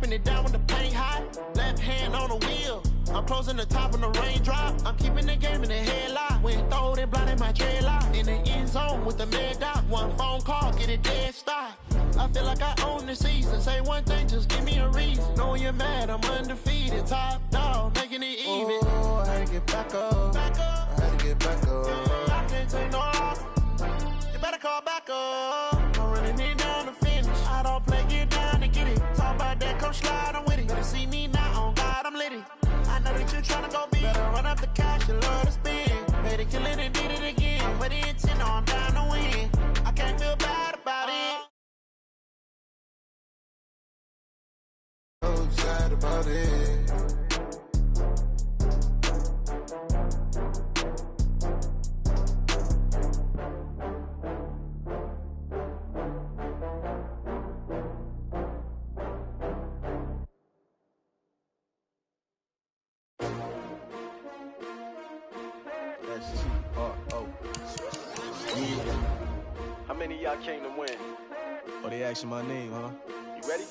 wiping it down when the paint hot. Left hand on the wheel. I'm closing the top when the raindrop. I'm keeping the game in the headlock. When throwed and blinded my dreadlock. In the end zone with the mad dot. One phone call, get it dead stop. I feel like I own the season. Say one thing, just give me a reason. Knowing you're mad, I'm undefeated. Top dog, making it even. Oh, I had to get back up. I had to get back up. I can't take no loss. You better call back up. I'm running it down to finish. I don't play, get down to get it. Talk about that, come slide, I'm with it. Better see me now, on God, I'm litty. I know that you're trying to go big. Better run up the cash, you love to spend. Better kill it and did it again. Put the intent on, down to win. I can't feel bad about it. So sad about it. S-T-R-O. Yeah. How many of y'all came to win? Oh, they asking my name, huh? You ready?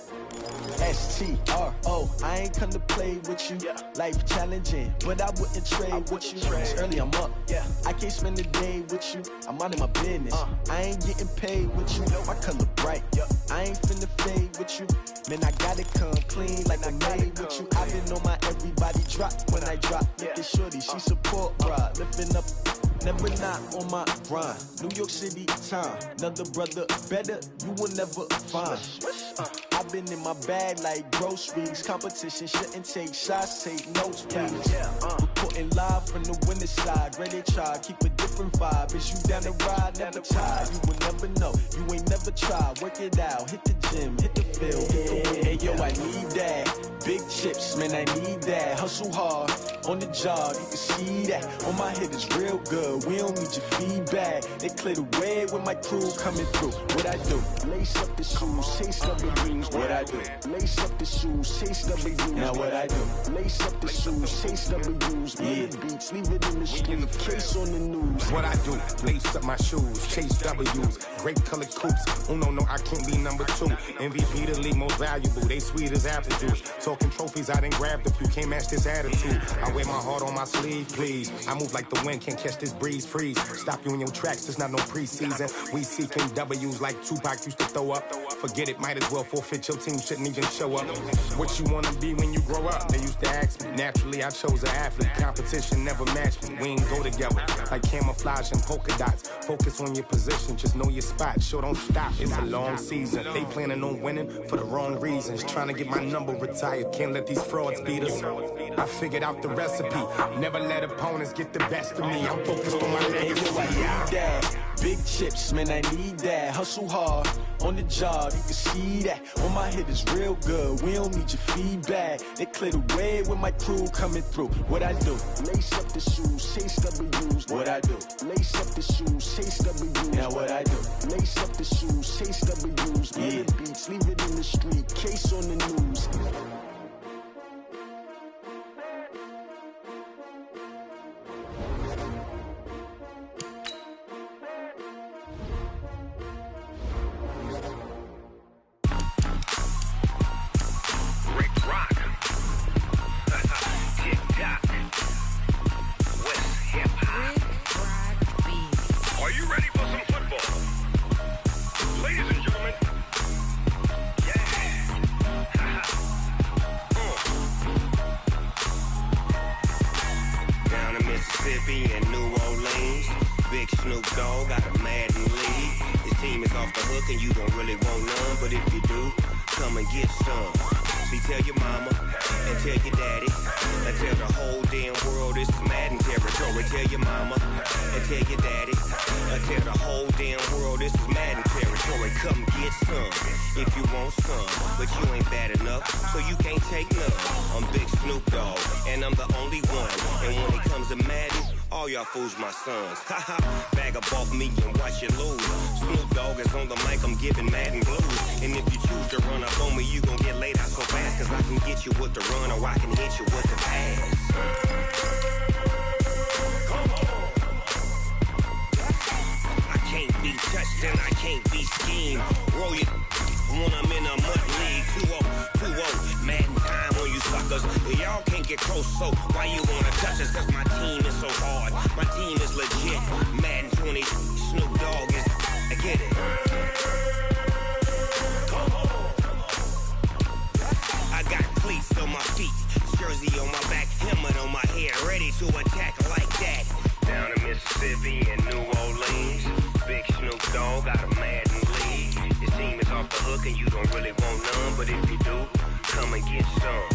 S-T-R-O. I ain't come to play with you. Yeah. Life challenging, but I wouldn't trade with you. It's early, I'm up. Yeah. I can't spend the day with you. I'm minding my business. I ain't getting paid with you. My color bright. I ain't finna fade with you. Man, I gotta come clean like I made with you. I've been on my everybody drop when I drop. Look at shorty, she support ride. Lifting up, never not on my grind. New York City time. Another brother better, you will never find. I've been in my bag like groceries. Competition shouldn't take shots, take notes, please. Reporting live from the winter side. Ready to try, keep a different vibe. Is you down the ride, never tired. You will never know, you ain't never tried. Work it out, hit the gym, hit the field, hit the wind. Hey yo, I need that. Big chips, man, I need that. Hustle hard, on the job, you can see that. On my head is real good, we don't need your feedback. They clear the way with my crew coming through. What I do? Lace up the shoes, chase W's. What I do? Lace up the shoes, chase W's. Now what I do? Lace up the shoes, chase W's. Yeah. Beats, leave it in the street, case on the news. What I do? Lace up my shoes, chase W's. Great colored coops. Oh no, I can't be number 2. MVP the league most valuable. They sweet as apple juice. Talking trophies, I done grabbed a few. Can't match this attitude. I wear my heart on my sleeve, please. I move like the wind, can't catch this breeze. Freeze. Stop you in your tracks. There's not no preseason. We seeking W's like Tupac used to throw up. Forget it, might as well forfeit. Your team shouldn't even show up. What you wanna be when you grow up? They used to ask me. Naturally, I chose an athlete. Competition never matched me. We ain't go together like camouflage and polka dots. Focus on your position, just know your spot. Sure, don't stop. It's a long season. They planning on winning for the wrong reasons. Trying to get my number retired. Can't let these frauds beat us. I figured out the recipe. Never let opponents get the best of me. I'm focused on my legacy. I need that. Big chips, man, I need that. Hustle hard, on the job, you can see that. On my head is real good, we don't need your feedback. They clear the way with my crew coming through. What I do? Lace up the shoes, chase W's. What I do? Lace up the shoes, chase W's. Now what I do? Lace up the shoes, chase W's. Yeah. Beats, leave it in the street, case on the news. Fools my sons. Haha, bag up off me and watch you lose. Snoop Dogg is on the mic, I'm giving Madden blues. And if you choose to run up on me, you gon' get laid out so fast. Cause I can get you with the run or I can hit you with the pass. Come on. I can't be touched and I can't be schemed. Roll you when I'm in a mud league. 2-0, 2-0. close, so why you wanna touch us? Cause my team is so hard. My team is legit. Madden 20, Snoop Dogg is, I get it. I got cleats on my feet, jersey on my back, helmet on my head, ready to attack like that. Down in Mississippi and New Orleans, big Snoop Dogg got a Madden league. Your team is off the hook and you don't really want none, but if you do, come and get some.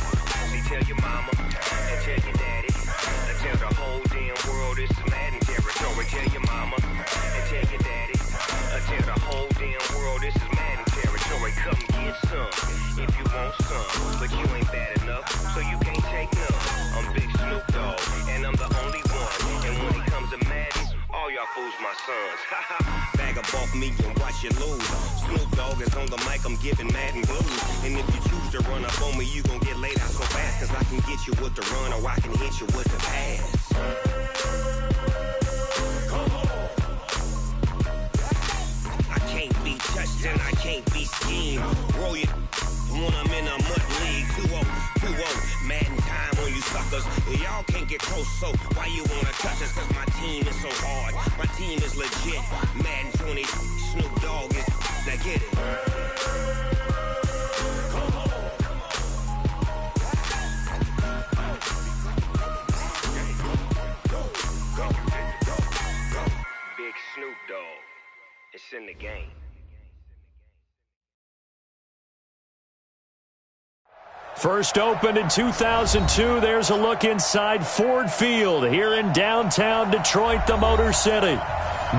See, tell your mama and tell your daddy, and tell the whole damn world it's Madden territory. Tell your mama and tell your daddy, and tell the whole damn world this is Madden territory. Come get some if you want some, but you ain't bad enough, so you can't take none. I'm Big Snoop Dogg, and I'm the only one. And when it comes to Madden, all y'all fools my sons. Bag up off me and watch you lose. Snoop Dogg is on the mic, I'm giving Madden blues. And if you choose to run up on me, you gon' get laid out so fast. Cause I can get you with the run or I can hit you with the pass. I can't be touched and I can't be schemed. Roll you when I'm in a mud league. 2-0, Madden time on you suckers. Y'all can't get close, so why you wanna touch us? Cause my team is so hard. My team is legit. Madden 20, Snoop Dogg is, now get it. Big Snoop Dogg, it's in the game. First opened in 2002, there's a look inside Ford Field here in downtown Detroit, the Motor City.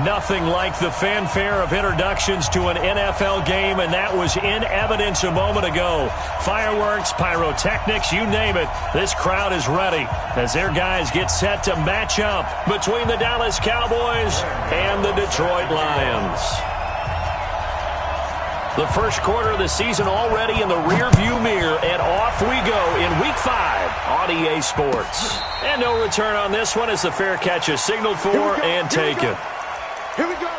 Nothing like the fanfare of introductions to an NFL game, and that was in evidence a moment ago. Fireworks, pyrotechnics, you name it. This crowd is ready as their guys get set to match up between the Dallas Cowboys and the Detroit Lions. The first quarter of the season already in the rearview mirror, and off we go in Week 5 on EA Sports. And no return on this one as the fair catch is signaled for and taken. Here we go.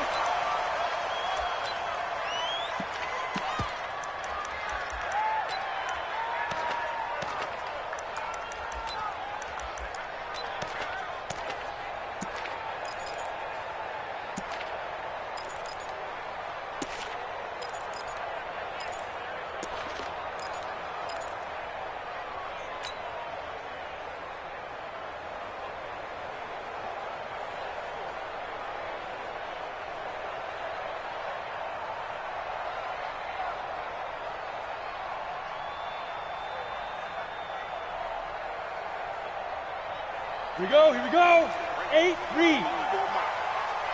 Here we go, here we go. 8-3.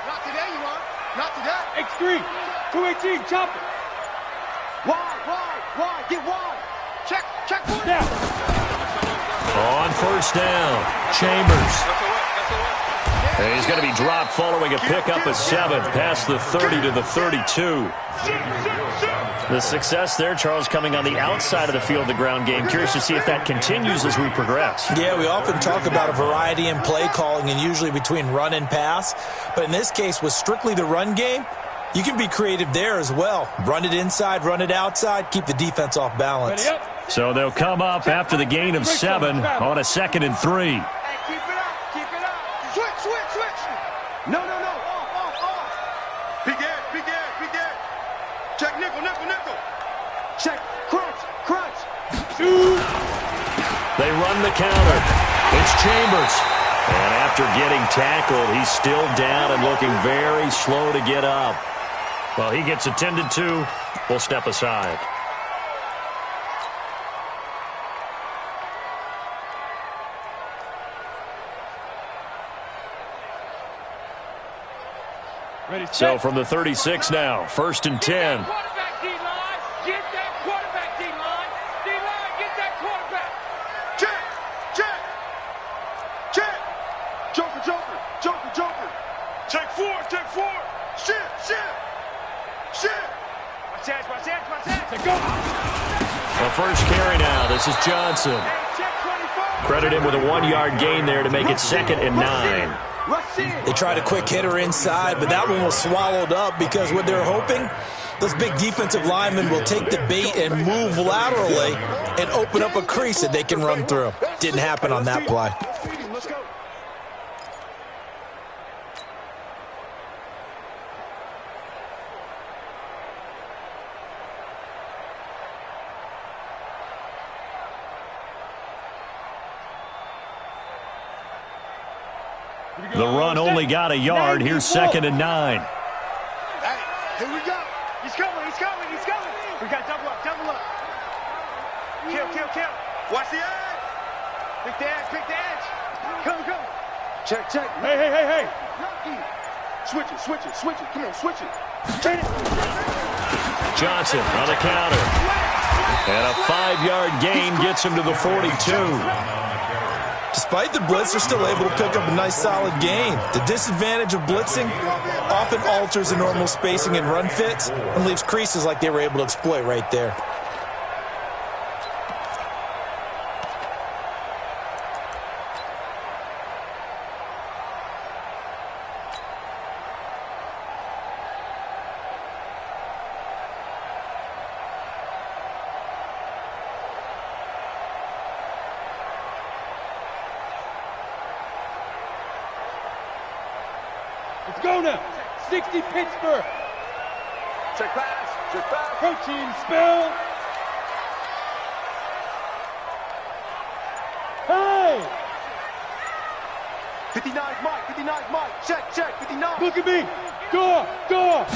Not today, you are. Not today. X3. 218, chop it. Wide. Get wide. Check. Now. On first down, Chambers. And he's going to be dropped following a pickup of 7 past the 30 to the 32. The success there, Charles, coming on the outside of the field, the ground game. Curious to see if that continues as we progress. Yeah, we often talk about a variety in play calling and usually between run and pass. But in this case, with strictly the run game, you can be creative there as well. Run it inside, run it outside, keep the defense off balance. So they'll come up after the gain of 7 on a 2nd and 3. Hey, keep it up. Switch. No. Off. Big Ed. Check nickel. Check. Crunch. Shoot. They run the counter. It's Chambers. And after getting tackled, he's still down and looking very slow to get up. Well, he gets attended to. We'll step aside. So from the 36 now, 1st and 10. Quarterback, D-line. Get that quarterback, D-line. D-line, get that quarterback. Check. Joker. Take four. Shit. Watch that. The first carry now. This is Johnson. Credit him with a 1-yard gain there to make it 2nd and 9. They tried a quick hitter inside, but that one was swallowed up because what they're hoping, Those big defensive linemen will take the bait and move laterally and open up a crease that they can run through. Didn't happen on that play. Let's go. The run only got a yard. Here's 2nd and 9. Hey, here we go. He's coming, he's coming, he's coming. We got double up, double up. Kill, kill, kill. Watch the edge. Pick the edge, pick the edge. Come, come. Check, check. Hey, hey, hey, hey. Switch it, switch it, switch it. Come on, switch it. Train it. Johnson on the counter. And a 5-yard gain gets him to the 42. Despite the blitz, they're still able to pick up a nice solid gain. The disadvantage of blitzing often alters the normal spacing and run fits and leaves creases like they were able to exploit right there. Let's go now. 60 Pittsburgh. Check pass. Check pass. Protein spill. Hey! 59 Mike. 59 Mike. Check, check. 59. Look at me. Go, go.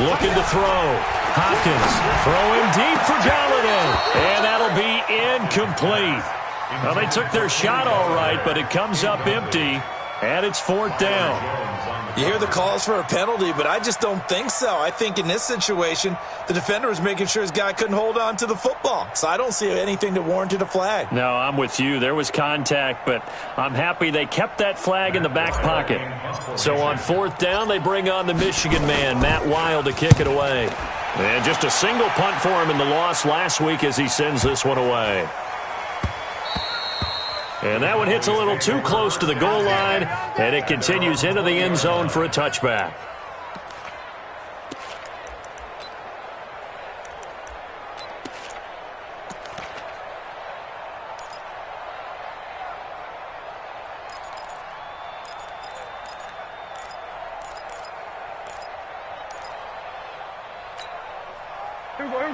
Looking to throw. Hopkins throwing deep for Galladay. And that'll be incomplete. Well, they took their shot all right, but it comes up empty. And it's 4th down. You hear the calls for a penalty, but I just don't think so. I think in this situation, the defender was making sure his guy couldn't hold on to the football. So I don't see anything that warranted a flag. No, I'm with you. There was contact, but I'm happy they kept that flag in the back pocket. So on 4th down, they bring on the Michigan man, Matt Wild, to kick it away. And just a single punt for him in the loss last week as he sends this one away. And that one hits a little too close to the goal line, and it continues into the end zone for a touchback.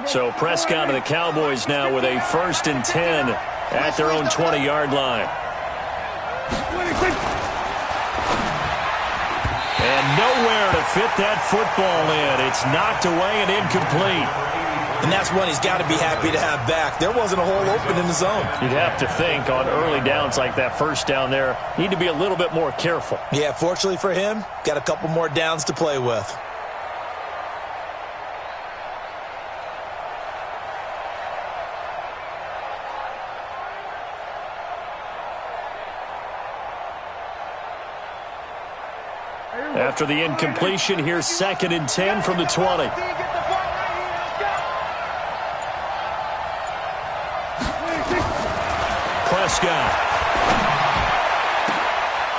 So Prescott and the Cowboys now with a 1st and 10 at their own 20-yard line. And nowhere to fit that football in. It's knocked away and incomplete. And that's one he's got to be happy to have back. There wasn't a hole open in the zone. You'd have to think on early downs like that 1st down there, need to be a little bit more careful. Yeah, fortunately for him, got a couple more downs to play with. After the incompletion, here's 2nd and 10 from the 20. Prescott.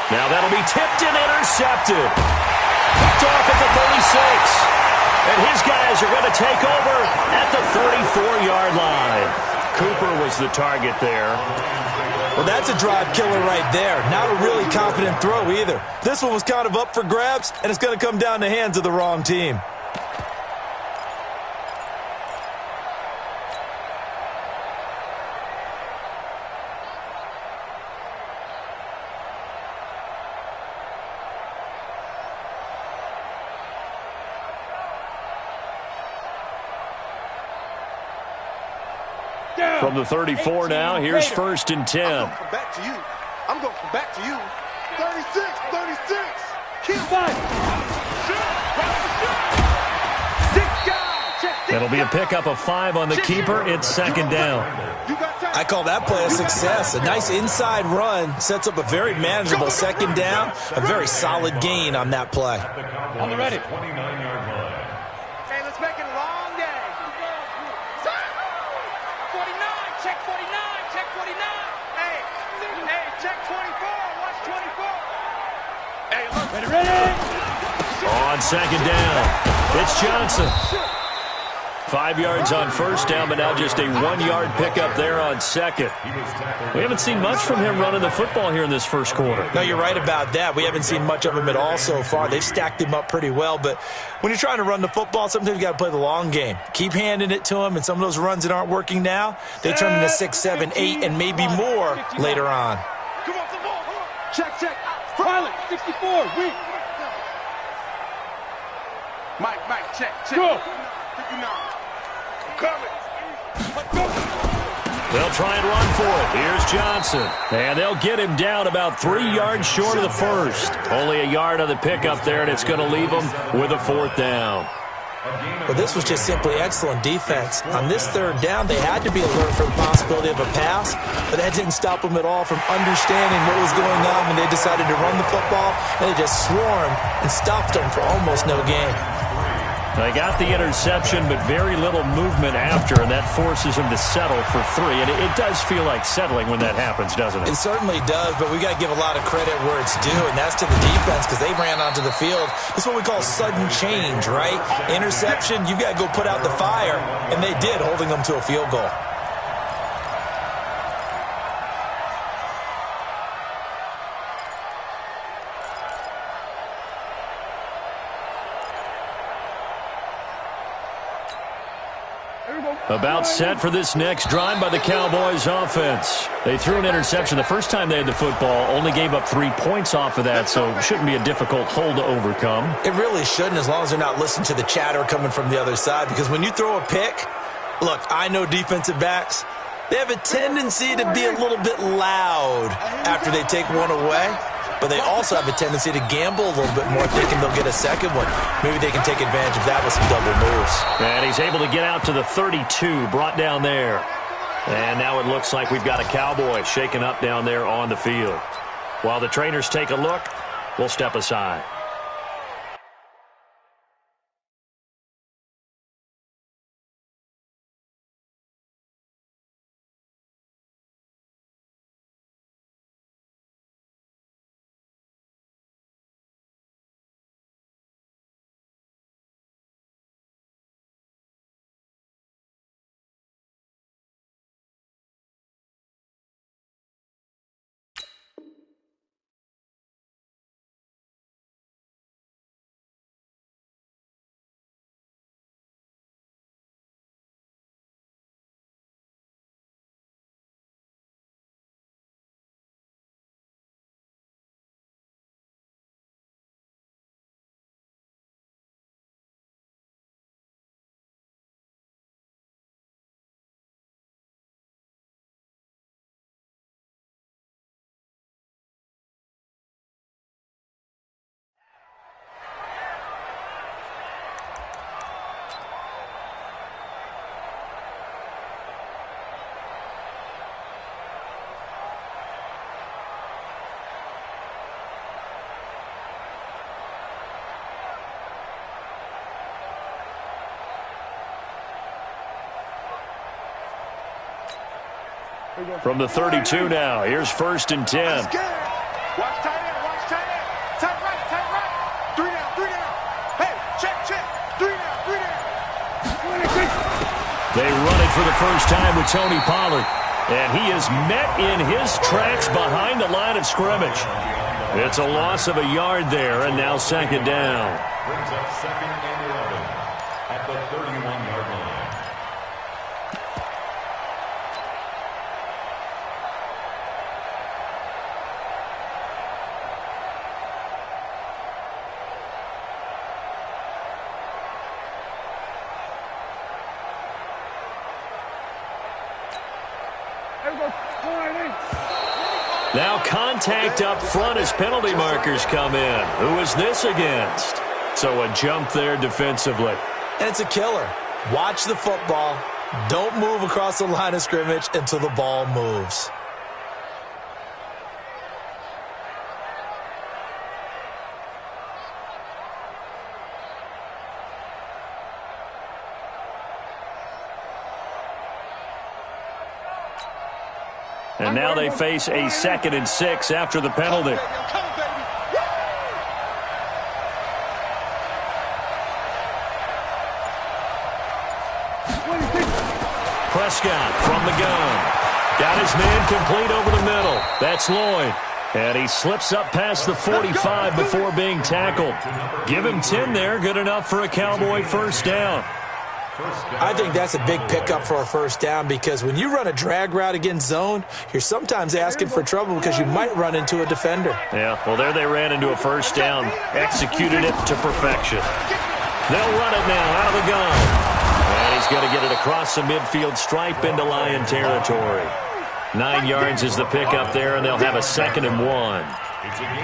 Now that'll be tipped and intercepted. Picked off at the 36. And his guys are going to take over at the 34-yard line. Cooper was the target there. Well, that's a drive killer right there. Not a really confident throw either. This one was kind of up for grabs, and it's going to come down the hands of the wrong team. From the 34 now, here's 1st and 10. I'm going to come back to you. I'm going to come back to you. 36, 36. Keep fighting. It'll be a pickup of 5 on the keeper. It's 2nd down. I call that play a success. A nice inside run sets up a very manageable 2nd down. A very solid gain on that play. On the ready. Hey, let's make it a long day. 49, check 49, check 49. Hey, check 24, watch 24. Hey, look. Ready. On 2nd down. It's Johnson. 5 yards on first down, but now just a 1-yard pickup there on second. We haven't seen much from him running the football here in this first quarter. No, you're right about that. We haven't seen much of him at all so far. They've stacked him up pretty well, but when you're trying to run the football, sometimes you got to play the long game. Keep handing it to him, and some of those runs that aren't working now, they turn into 6, 7, 8, and maybe more later on. Come on, come on. Check, check. Pilot, 64, weak. Mike, check. Go. 59. Coming. They'll try and run for it. Here's Johnson. And they'll get him down about 3 yards short of the first. Only a yard on the pickup there, and it's going to leave them with a 4th down. Well, this was just simply excellent defense. On this 3rd down, they had to be alert for the possibility of a pass, but that didn't stop them at all from understanding what was going on when they decided to run the football, and they just swarmed and stopped them for almost no gain. They got the interception, but very little movement after, and that forces them to settle for 3. And it does feel like settling when that happens, doesn't it? It certainly does, but we got to give a lot of credit where it's due, and that's to the defense because they ran onto the field. This is what we call sudden change, right? Interception, you've got to go put out the fire, and they did, holding them to a field goal. About set for this next drive by the Cowboys offense. They threw an interception the first time they had the football, only gave up 3 points off of that, so it shouldn't be a difficult hole to overcome. It really shouldn't, as long as they're not listening to the chatter coming from the other side, because when you throw a pick, look, I know defensive backs, they have a tendency to be a little bit loud after they take one away. But they also have a tendency to gamble a little bit more, thinking they'll get a second one. Maybe they can take advantage of that with some double moves. And he's able to get out to the 32, brought down there. And now it looks like we've got a Cowboy shaken up down there on the field. While the trainers take a look, we'll step aside. From the 32 now, here's 1st and 10. Watch tight end, watch tight end. Tight right. 3 down. Hey, check. 3 down. They run it for the first time with Tony Pollard. And he is met in his tracks behind the line of scrimmage. It's a loss of a yard there, and now 2nd down. Brings up 2nd and 11 at the 31-yard line. Now contact up front as penalty markers come in. Who is this against? So a jump there defensively. And it's a killer. Watch the football. Don't move across the line of scrimmage until the ball moves. And now they face a 2nd and 6 after the penalty. Prescott from the gun. Got his man complete over the middle. That's Lloyd. And he slips up past the 45 before being tackled. Give him 10 there. Good enough for a Cowboy first down. I think that's a big pickup for a first down because when you run a drag route against zone, you're sometimes asking for trouble because you might run into a defender. Yeah, well, there they ran into a first down. Executed it to perfection. They'll run it now out of the gun. And he's going to get it across the midfield stripe into Lion territory. 9 yards is the pickup there, and they'll have a 2nd and 1.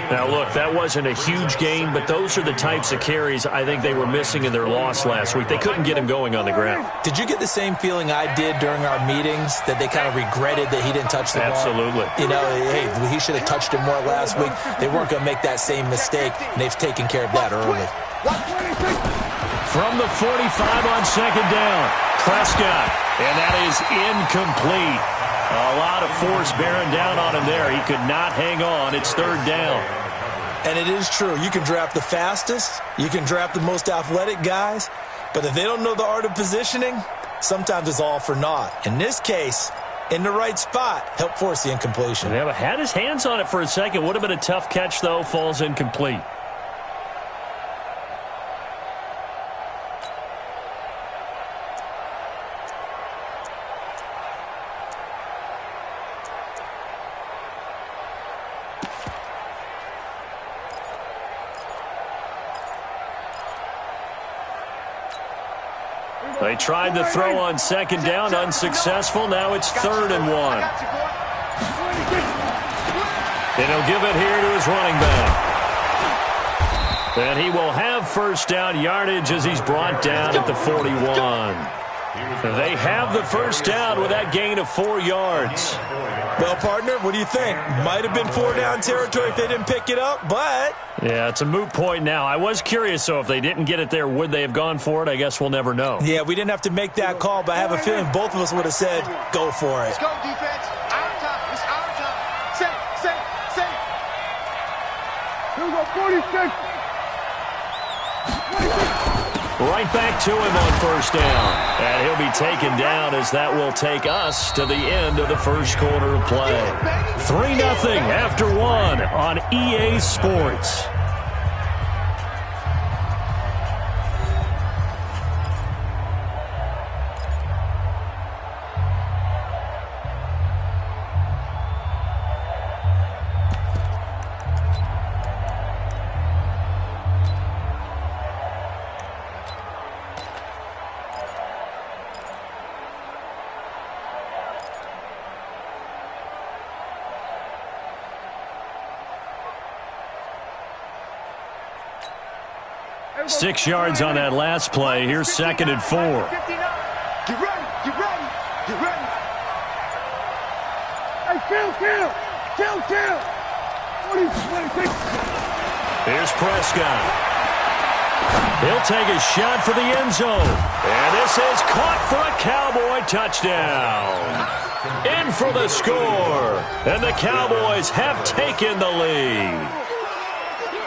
Now, look, that wasn't a huge gain, but those are the types of carries I think they were missing in their loss last week. They couldn't get him going on the ground. Did you get the same feeling I did during our meetings, that they kind of regretted that he didn't touch the ball? Absolutely. You know, hey, he should have touched it more last week. They weren't going to make that same mistake, and they've taken care of that early. From the 45 on 2nd down, Prescott, and that is incomplete. A lot of force bearing down on him there. He could not hang on. It's 3rd down. And it is true. You can draft the fastest. You can draft the most athletic guys. But if they don't know the art of positioning, sometimes it's all for naught. In this case, in the right spot, help force the incompletion. Yeah, but had his hands on it for a second. Would have been a tough catch, though. Falls incomplete. They tried the throw on 2nd down, unsuccessful. Now it's 3rd and 1. And he'll give it here to his running back. And he will have first down yardage as he's brought down at the 41. They have the first down with that gain of 4 yards. Well, partner, what do you think? Might have been 4 down territory if they didn't pick it up, but... Yeah, it's a moot point now. I was curious, so if they didn't get it there, would they have gone for it? I guess we'll never know. Yeah, we didn't have to make that call, but I have a feeling both of us would have said, go for it. Let's go, defense. Our time. It's our time. Set. Here we go, 46. Right back to him on first down. And he'll be taken down as that will take us to the end of the first quarter of play. 3-0 after 1 on EA Sports. Six yards on that last play. Here's 2nd and 4. Get ready. Hey, kill. 26. Here's Prescott. He'll take a shot for the end zone. And this is caught for a Cowboy touchdown. In for the score. And the Cowboys have taken the lead.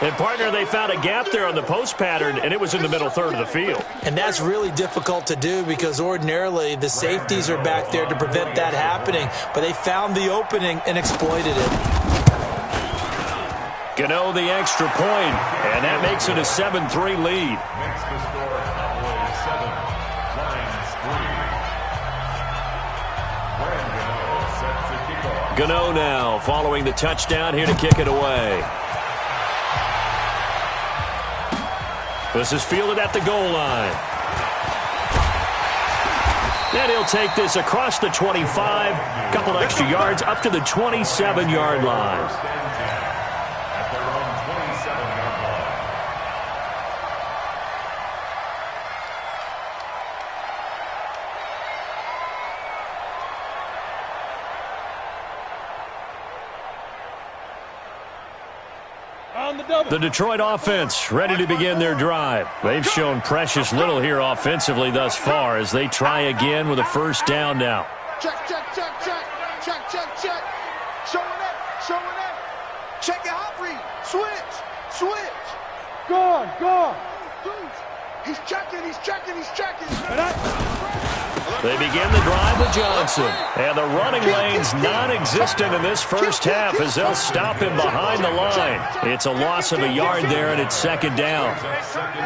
And, partner, they found a gap there on the post pattern, and it was in the middle third of the field. And that's really difficult to do because ordinarily the safeties are back there to prevent that happening. But they found the opening and exploited it. Gano the extra point, and that makes it a 7-3 lead. Makes the score Cowboys 7, Lions 3. Brand Gano sets the kickoff. Gano now following the touchdown here to kick it away. This is fielded at the goal line. And he'll take this across the 25, a couple extra yards up to the 27-yard line. At their own 27-yard line. The Detroit offense ready to begin their drive. They've shown precious little here offensively thus far as they try again with a first down now. Check. Showing up. Check it out, read. Switch. Go on. He's checking. They begin the drive with Johnson. And the running lane's non-existent in this first half as they'll stop him behind the line. It's a loss of a yard there, and it's second down.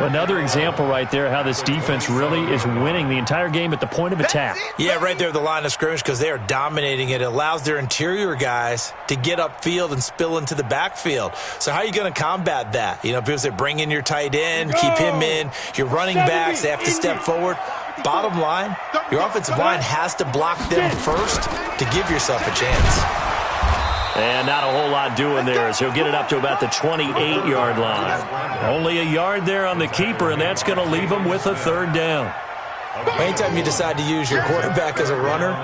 Another example right there how this defense really is winning the entire game at the point of attack. Yeah, right there at the line of scrimmage because they are dominating it. It allows their interior guys to get upfield and spill into the backfield. So how are you going to combat that? You know, people say bring in your tight end, keep him in. Your running backs, they have to step forward. Bottom line, your offensive line has to block them first to give yourself a chance. And not a whole lot doing there as he'll get it up to about the 28-yard line. Only a yard there on the keeper, and that's going to leave him with a third down. Anytime you decide to use your quarterback as a runner,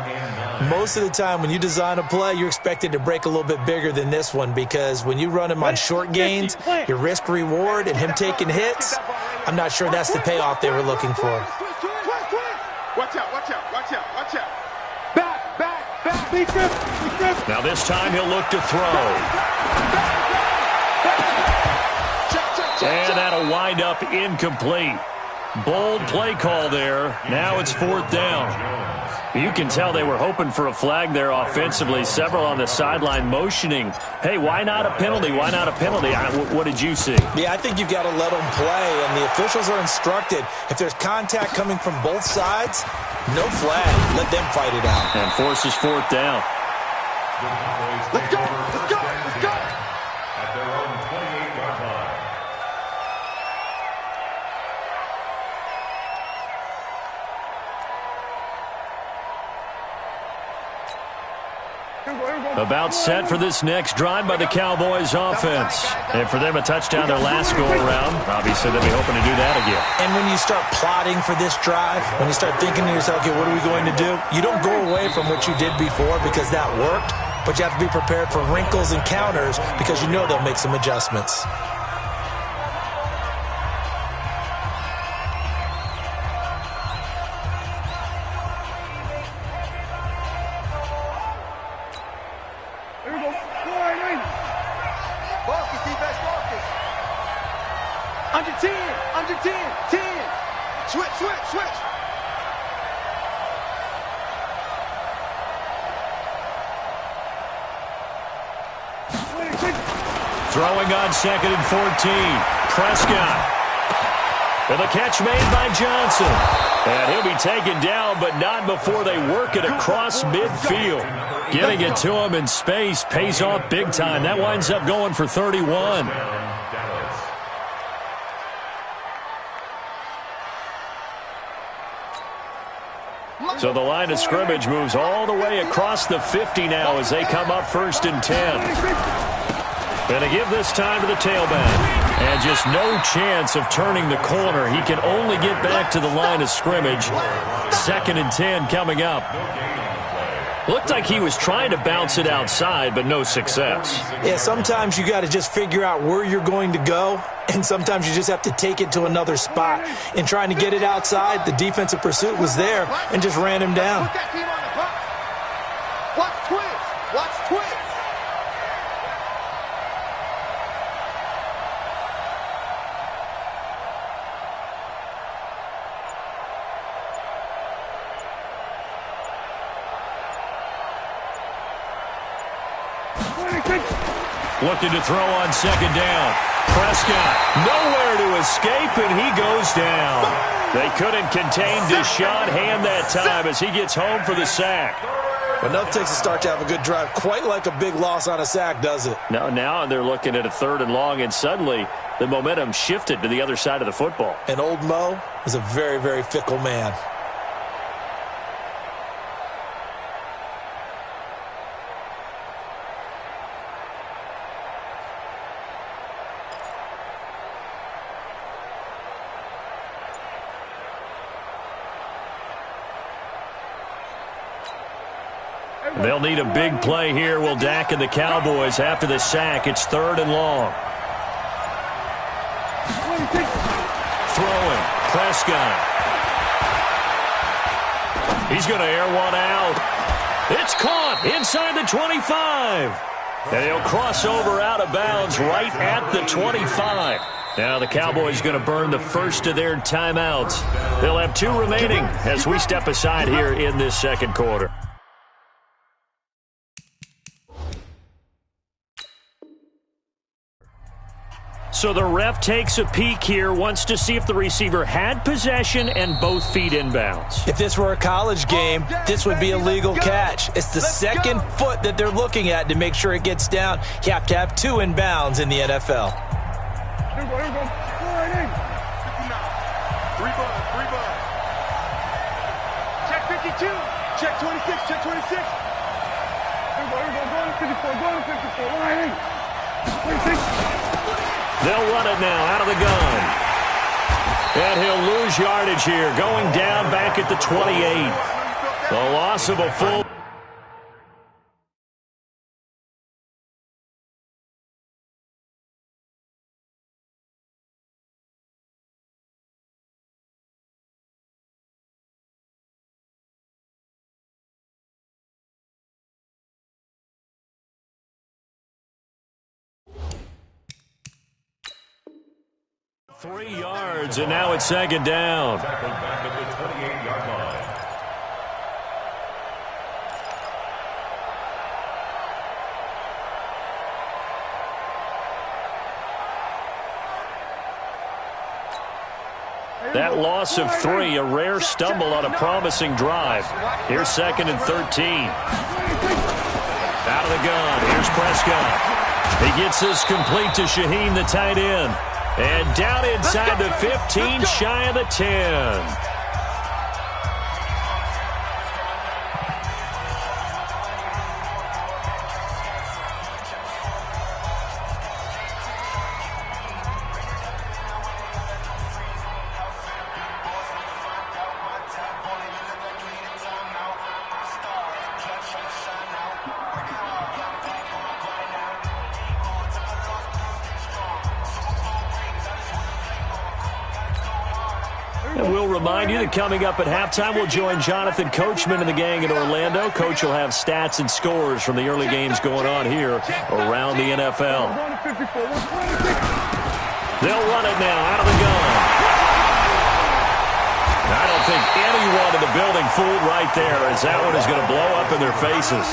most of the time when you design a play, you're expected to break a little bit bigger than this one because when you run him on short gains, your risk-reward and him taking hits, I'm not sure that's the payoff they were looking for. Watch out, watch out, watch out, watch out. Back. Now this time he'll look to throw. And that'll wind up incomplete. Bold play call there. Now it's fourth down. You can tell they were hoping for a flag there offensively. Several on the sideline motioning, hey, why not a penalty? Why not a penalty? What did you see? Yeah, I think you've got to let them play, and the officials are instructed. If there's contact coming from both sides, no flag. Let them fight it out. And forces fourth down. Let's go, let's go, let's go. At their own 28-yard line. About set for this next drive by the Cowboys offense. And for them, a touchdown their last go-around. Obviously, they'll be hoping to do that again. And when you start plotting for this drive, when you start thinking to yourself, okay, what are we going to do? You don't go away from what you did before because that worked, but you have to be prepared for wrinkles and counters because you know they'll make some adjustments. Under 10, under 10, 10. Switch. Throwing on 2nd and 14. Prescott. And the catch made by Johnson. And he'll be taken down, but not before they work it across midfield. Getting it to him in space pays off big time. That winds up going for 31. So the line of scrimmage moves all the way across the 50 now as they come up 1st and 10. Going to give this time to the tailback. And just no chance of turning the corner. He can only get back to the line of scrimmage. 2nd and 10 coming up. Looked like he was trying to bounce it outside, but no success. Yeah, sometimes you got to just figure out where you're going to go, and sometimes you just have to take it to another spot. In trying to get it outside, the defensive pursuit was there and just ran him down. Put that team on the box. Watch twist. Watch twist. Looking to throw on 2nd down. Prescott nowhere to escape, and he goes down. They couldn't contain Deshaun Hand that time as he gets home for the sack. But nothing takes a start to have a good drive. Quite like a big loss on a sack, does it? Now they're looking at a 3rd and long, and suddenly the momentum shifted to the other side of the football. And old Mo is a very, very fickle man. They'll need a big play here. Will Dak and the Cowboys after the sack. It's 3rd and long. Throwing. Prescott. He's going to air one out. It's caught inside the 25. And he'll cross over out of bounds right at the 25. Now the Cowboys going to burn the first of their timeouts. They'll have 2 remaining as we step aside here in this second quarter. So the ref takes a peek here, wants to see if the receiver had possession and both feet inbounds. If this were a college game, this would be a legal catch. It's the second foot that they're looking at to make sure it gets down. You have to have 2 inbounds in the NFL. Here we go. 59. 3 ball. Check 52. Check 26. Check 26. Here we go. Go to 54. Go to 54. Line 26. They'll run it now out of the gun. And he'll lose yardage here, going down back at the 28. The loss of a full. Three yards, and now it's second down. Tackled back at the 28-yard line. That loss of 3, a rare stumble on a promising drive. Here's 2nd and 13. Out of the gun, here's Prescott. He gets this complete to Shaheen, the tight end. And down inside the 15, shy of the 10. And we'll remind you that coming up at halftime, we'll join Jonathan Coachman and the gang in Orlando. Coach will have stats and scores from the early games going on here around the NFL. They'll run it now out of the gun. I don't think anyone in the building fooled right there, as that one is going to blow up in their faces.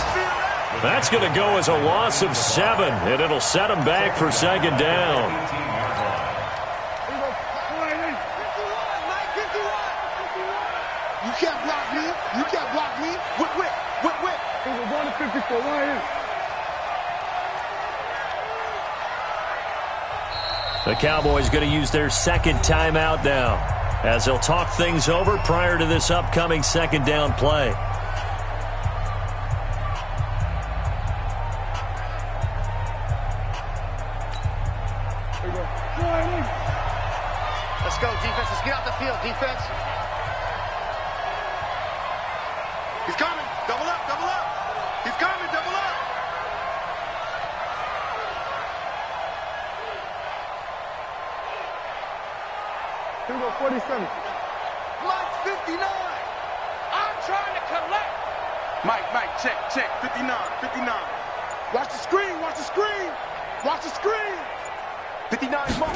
That's going to go as a loss of 7, and it'll set them back for second down. You can't block me. You can't block me. Whip. We're going to 54. Right in. The Cowboys going to use their second timeout now, as they'll talk things over prior to this upcoming second down play. Let's go, defense. Let's get out the field, defense. He's coming. Double up. He's coming. Double up. Here we go, 47. Mike, 59. I'm trying to collect. Mike, check. 59. Watch the screen. 59 more.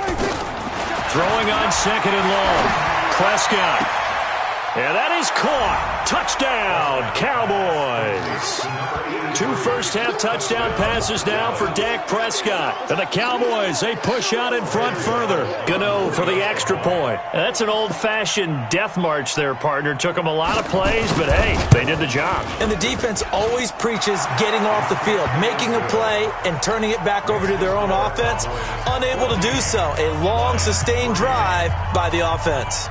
Throwing on 2nd and long. Prescott. And that is caught. Touchdown, Cowboys. 2 first-half touchdown passes now for Dak Prescott. And the Cowboys, they push out in front further. Gano for the extra point. And that's an old-fashioned death march there, partner. Took them a lot of plays, but hey, they did the job. And the defense always preaches getting off the field, making a play, and turning it back over to their own offense. Unable to do so. A long, sustained drive by the offense.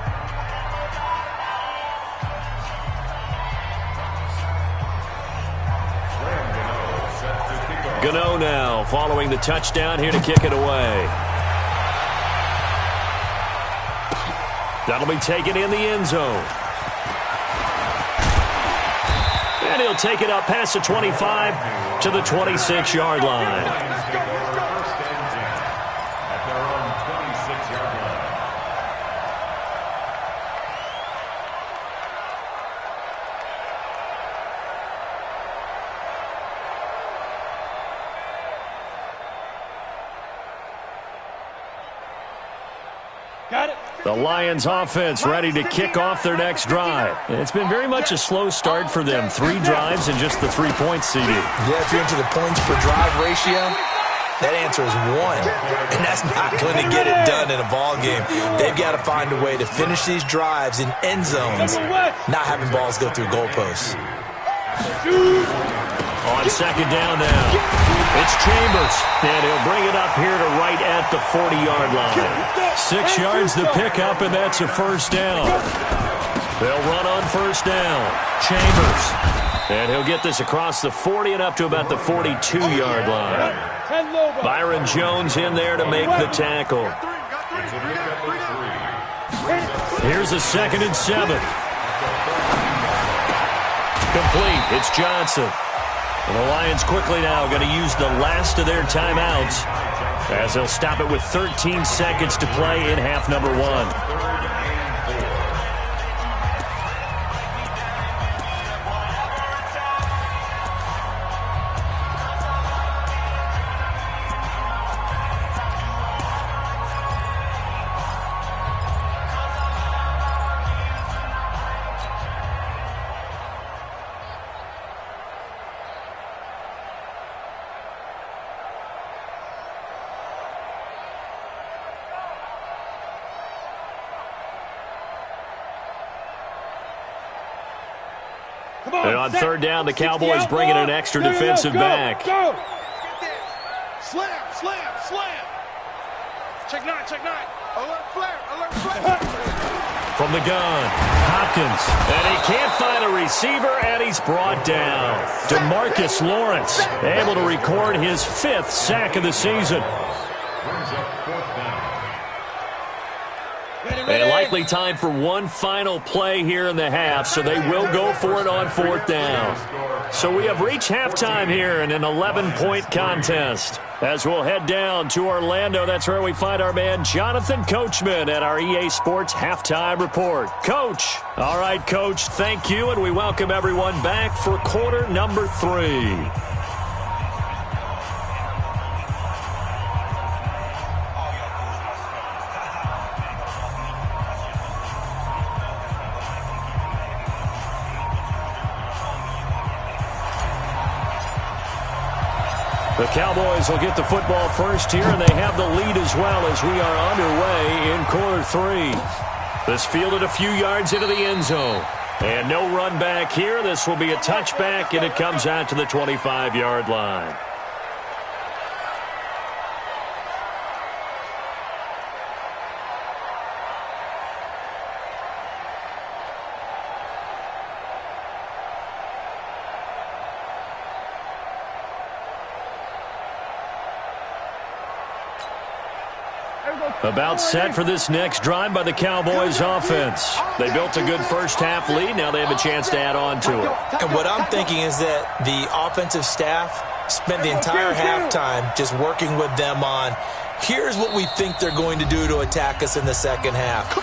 Gano now following the touchdown here to kick it away. That'll be taken in the end zone. And he'll take it up past the 25 to the 26-yard line. At their own 26-yard line. The Lions offense ready to kick off their next drive. It's been very much a slow start for them. 3 drives and just the 3 points, CD. Yeah, if you're into the points per drive ratio, that answer is 1. And that's not going to get it done in a ball game. They've got to find a way to finish these drives in end zones, not having balls go through goalposts. On second down now, it's Chambers, and he'll bring it up here to right at the 40-yard line. 6 yards the pickup, and that's a first down. They'll run on first down. Chambers, and he'll get this across the 40 and up to about the 42-yard line. Byron Jones in there to make the tackle. Here's a 2nd and 7. Complete. It's Johnson. And the Lions quickly now going to use the last of their timeouts as they'll stop it with 13 seconds to play in half number 1. And on third down, the Cowboys bring in an extra defensive back. Slam, slam, slam. Check 9, check 9. Alert flare, alert flare. From the gun, Hopkins. And he can't find a receiver, and he's brought down. DeMarcus Lawrence able to record his 5th sack of the season. And likely time for one final play here in the half, so they will go for it on 4th down. So we have reached halftime here in an 11-point contest. As we'll head down to Orlando, that's where we find our man Jonathan Coachman at our EA Sports Halftime Report. Coach. All right, Coach, thank you, and we welcome everyone back for quarter number 3. The Cowboys will get the football first here, and they have the lead as well as we are underway in quarter 3. This fielded a few yards into the end zone. And no run back here. This will be a touchback, and it comes out to the 25-yard line. About set for this next drive by the Cowboys offense. They built a good first half lead. Now they have a chance to add on to it. And what I'm thinking is that the offensive staff spent the entire halftime just working with them on, here's what we think they're going to do to attack us in the second half.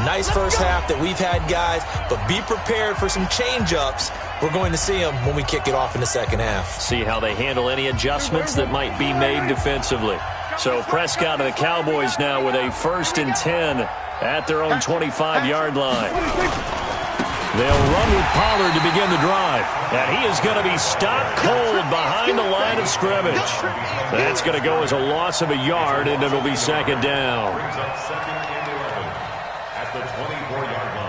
Nice first half that we've had, guys, but be prepared for some change-ups. We're going to see them when we kick it off in the second half. See how they handle any adjustments that might be made defensively. So Prescott and the Cowboys now with a 1st and 10 at their own 25-yard line. They'll run with Pollard to begin the drive. And he is going to be stopped cold behind the line of scrimmage. That's going to go as a loss of a yard, and it'll be 2nd down. Brings up 2nd and 11 at the 24-yard line.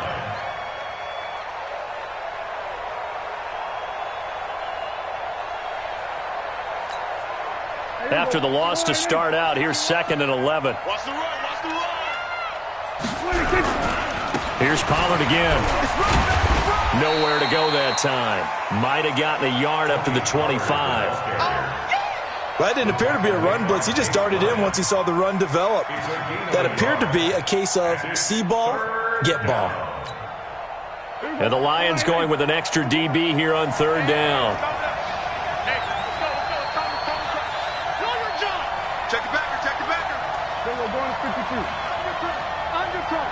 After the loss to start out, here's 2nd and 11. Watch the run, watch the run. Here's Pollard again. Nowhere to go that time. Might have gotten a yard up to the 25. Well, that didn't appear to be a run blitz. He just darted in once he saw the run develop. That appeared to be a case of see ball, get ball. And the Lions going with an extra DB here on 3rd down. Check the backer, check the backer. They were going to 52. Undercut.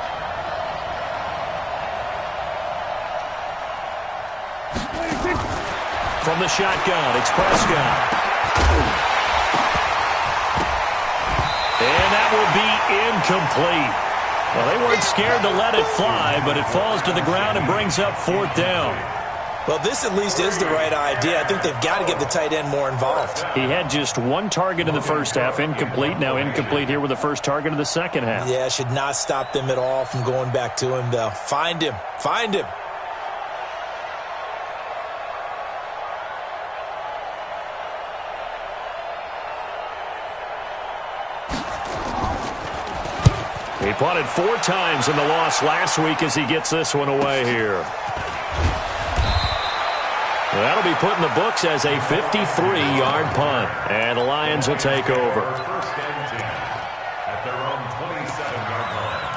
From the shotgun, it's Prescott. And that will be incomplete. Well, they weren't scared to let it fly, but it falls to the ground and brings up 4th down. Well, this at least is the right idea. I think they've got to get the tight end more involved. He had just 1 target in the first half, incomplete. Now incomplete here with the first target of the second half. Yeah, should not stop them at all from going back to him, though. Find him. Find him. He punted 4 times in the loss last week as he gets this one away here. Well, that'll be put in the books as a 53-yard punt. And the Lions will take over. First and 10 at their own 27-yard line.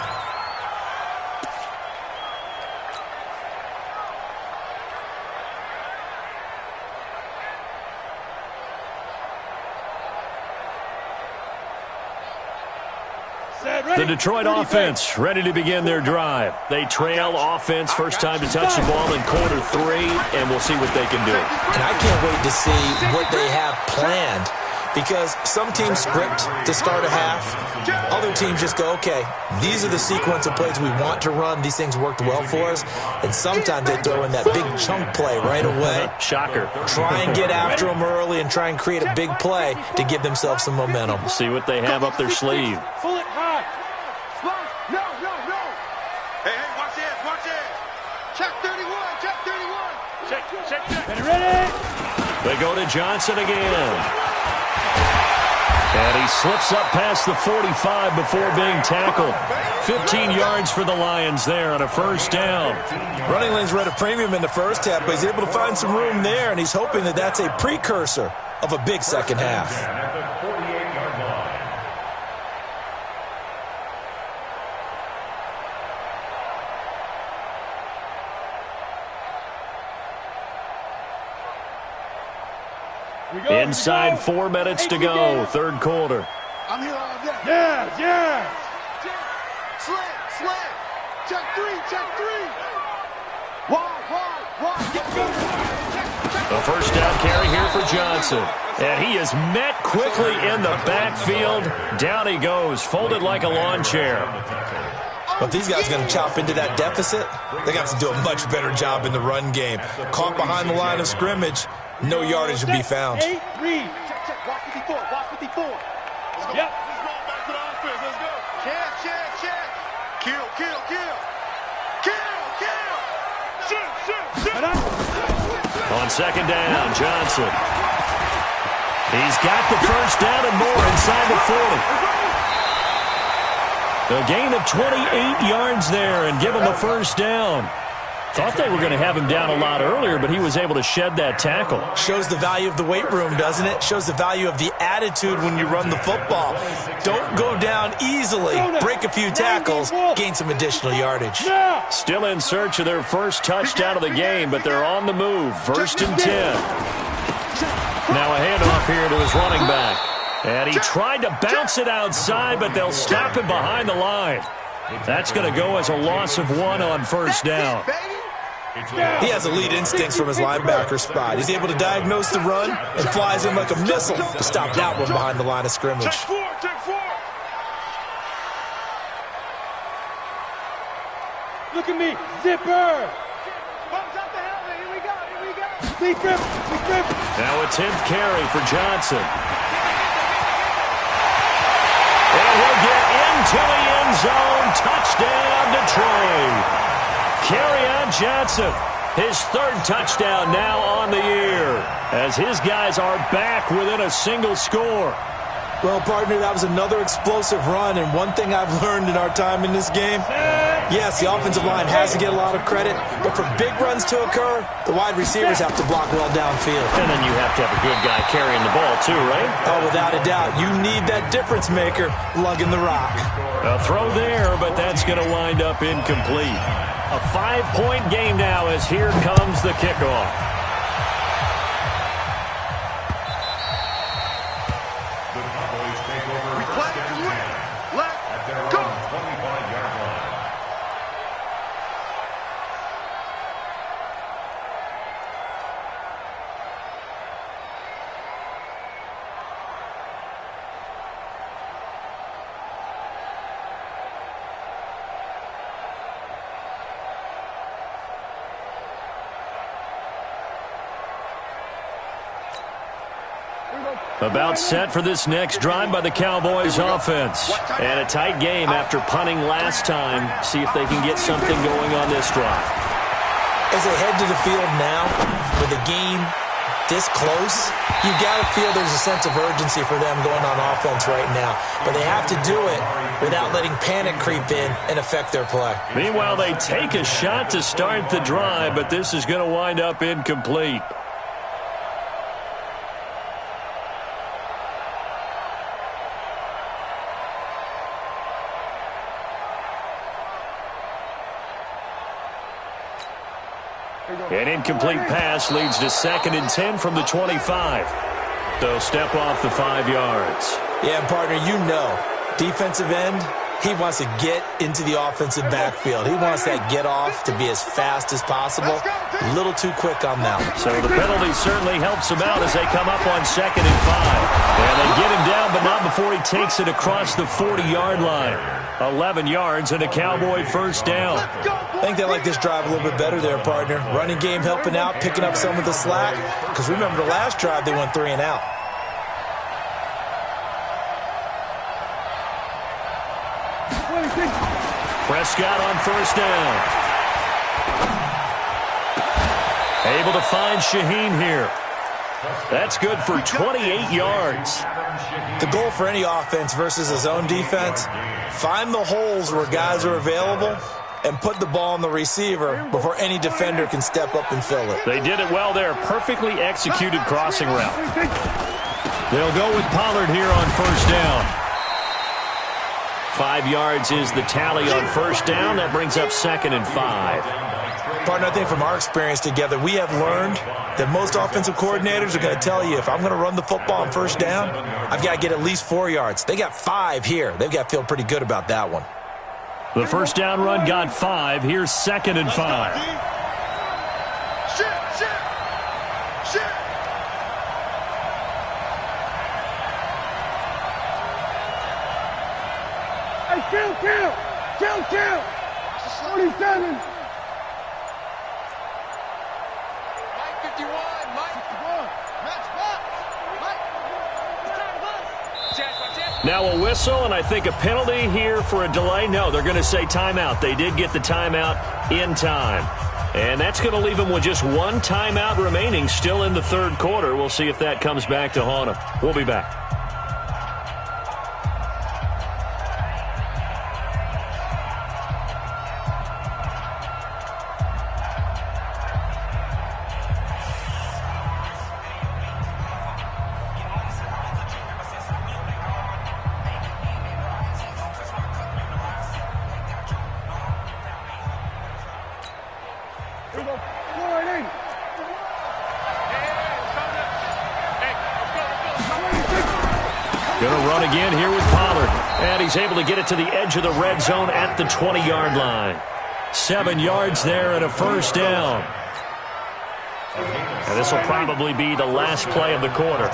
The Detroit offense ready to begin their drive. They trail offense, first time to touch the ball in quarter 3, and we'll see what they can do. And I can't wait to see what they have planned, because some teams script to start a half. Other teams just go, okay, these are the sequence of plays we want to run. These things worked well for us. And sometimes they throw in that big chunk play right away. Shocker. Try and get after them early and try and create a big play to give themselves some momentum. See what they have up their sleeve. Pull it high. No. Hey, watch it. Check 31. Check. Ready? They go to Johnson again. And he slips up past the 45 before being tackled. 15 yards for the Lions there on a first down. Running lanes were at a premium in the first half, but he's able to find some room there, and he's hoping that that's a precursor of a big second half. At the 48-yard line. Inside 4 minutes to go, third quarter. I'm here all day. Yeah. Slant. Check 3. Wide. A first down carry here for Johnson. And he is met quickly in the backfield. Down he goes, folded like a lawn chair. But these guys are going to chop into that deficit. They got to do a much better job in the run game. Caught behind the line of scrimmage, no yardage to be found. Check. Watch 54. Let's go. Yep. Let's go back to the offense. Let's go. Check. Kill. Shoot. On second down, Johnson. He's got the first down and more inside the 40. A gain of 28 yards there and give him a first down. Thought they were going to have him down a lot earlier, but he was able to shed that tackle. Shows the value of the weight room, doesn't it? Shows the value of the attitude when you run the football. Don't go down easily. Break a few tackles. Gain some additional yardage. Still in search of their first touchdown of the game, but they're on the move. First and 10. Now a handoff here to his running back. And he tried to bounce it outside, but they'll stop him behind the line. That's going to go as a loss of 1 on first down. He has elite instincts from his linebacker spot. He's able to diagnose the run and flies in like a missile to stop that one behind the line of scrimmage. Check 4. Look at me. Zipper. Bumps out the helmet. Here we go. Big grip. Now a 10th carry for Johnson. And he'll get into the end zone. Touchdown, Detroit. Carry on Johnson. His 3rd touchdown now on the year as his guys are back within a single score. Well, partner, that was another explosive run, and one thing I've learned in our time in this game, yes, the offensive line has to get a lot of credit, but for big runs to occur, the wide receivers have to block well downfield. And then you have to have a good guy carrying the ball too, right? Oh, without a doubt. You need that difference maker lugging the rock. A throw there, but that's going to wind up incomplete. A 5-point game now as here comes the kickoff. The Cowboys take over first and 10 at their own 25-yard line. About set for this next drive by the Cowboys offense. And a tight game after punting last time. See if they can get something going on this drive. As they head to the field now, with the game this close, you've got to feel there's a sense of urgency for them going on offense right now. But they have to do it without letting panic creep in and affect their play. Meanwhile, they take a shot to start the drive, but this is going to wind up incomplete. An incomplete pass leads to 2nd and 10 from the 25. They'll step off the 5 yards. Yeah, partner, you know, defensive end, he wants to get into the offensive backfield. He wants that get off to be as fast as possible. A little too quick on that one. So the penalty certainly helps him out as they come up on 2nd and 5. And they get him down, but not before he takes it across the 40-yard line. 11 yards and a Cowboy first down. I think they like this drive a little bit better there, partner. Running game helping out, picking up some of the slack. Because remember the last drive, they went 3 and out. Prescott on first down. Able to find Shaheen here. That's good for 28 yards. The goal for any offense versus a zone defense, find the holes where guys are available and put the ball on the receiver before any defender can step up and fill it. They did it well there. Perfectly executed crossing route. They'll go with Pollard here on first down. 5 yards is the tally on first down. That brings up 2nd and 5. Partner, I think from our experience together, we have learned that most offensive coordinators are going to tell you, if I'm going to run the football on first down, I've got to get at least 4 yards. They got 5 here. They've got to feel pretty good about that one. The first down run got 5. Here's 2nd and 5. Hey, count! 47. Now a whistle, and I think a penalty here for a delay. No, they're going to say timeout. They did get the timeout in time. And that's going to leave them with just 1 timeout remaining still in the 3rd quarter. We'll see if that comes back to haunt them. We'll be back. Going to run again here with Pollard. And he's able to get it to the edge of the red zone at the 20-yard line. 7 yards there and a first down. And this will probably be the last play of the quarter.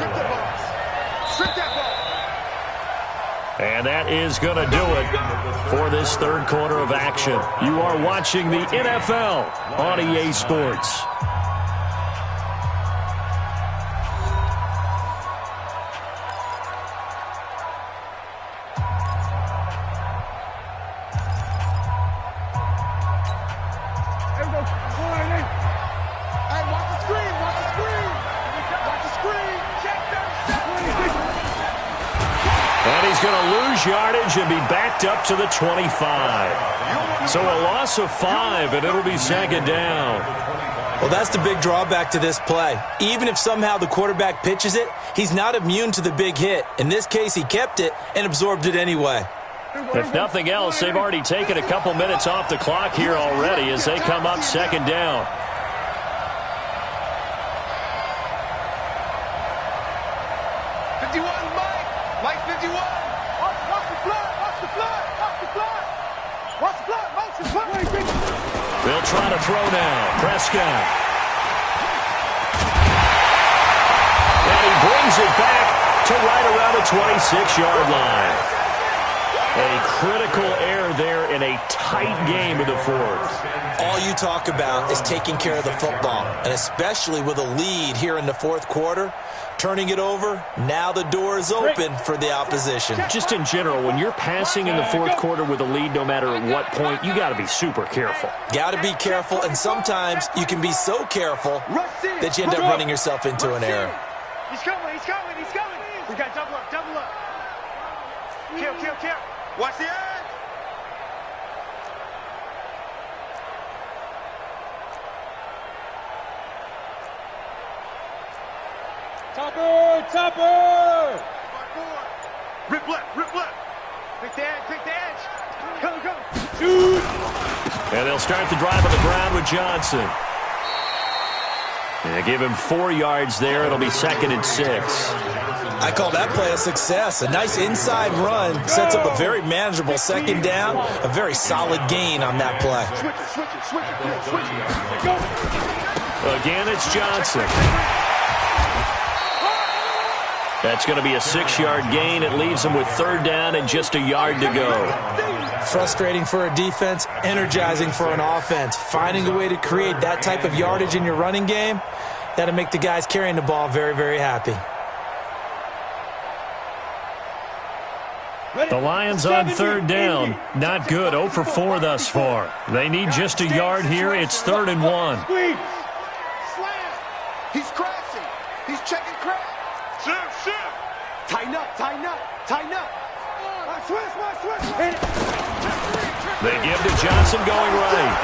And that is going to do it for this 3rd quarter of action. You are watching the NFL on EA Sports. Yardage and be backed up to the 25. So a loss of 5, and it'll be 2nd down. Well, that's the big drawback to this play. Even if somehow the quarterback pitches it, he's not immune to the big hit. In this case, he kept it and absorbed it anyway. If nothing else, they've already taken a couple minutes off the clock here already as they come up 2nd down. They'll try to throw now. Prescott. And he brings it back to right around the 26-yard line. A critical error there in a tight game in the fourth. All you talk about is taking care of the football, and especially with a lead here in the fourth quarter, turning it over, now the door is open for the opposition. Just in general, when you're passing in the fourth quarter with a lead, no matter at what point, you got to be super careful. Got to be careful, and sometimes you can be so careful that you end up running yourself into an error. He's coming, he's coming, he's coming. We got double up, double up. Kill, kill, kill. Watch the edge. Topper! Topper! Rip left, rip left. Pick the edge, pick the edge. Come, come. Shoot! And they'll start the drive on the ground with Johnson. And they give him 4 yards there. It'll be 2nd and 6. I call that play a success. A nice inside run sets up a very manageable 2nd down. A very solid gain on that play. Again, it's Johnson. That's going to be a 6-yard gain. It leaves them with 3rd down and just a yard to go. Frustrating for a defense, energizing for an offense. Finding a way to create that type of yardage in your running game, that'll make the guys carrying the ball very, very happy. The Lions on 3rd down. Not good. 0 for 4 thus far. They need just a yard here. It's 3rd and 1. Slam. He's crashing. He's checking crash. Shift, shift. Tighten up, tighten up, tighten up. Switch. They give to Johnson going right.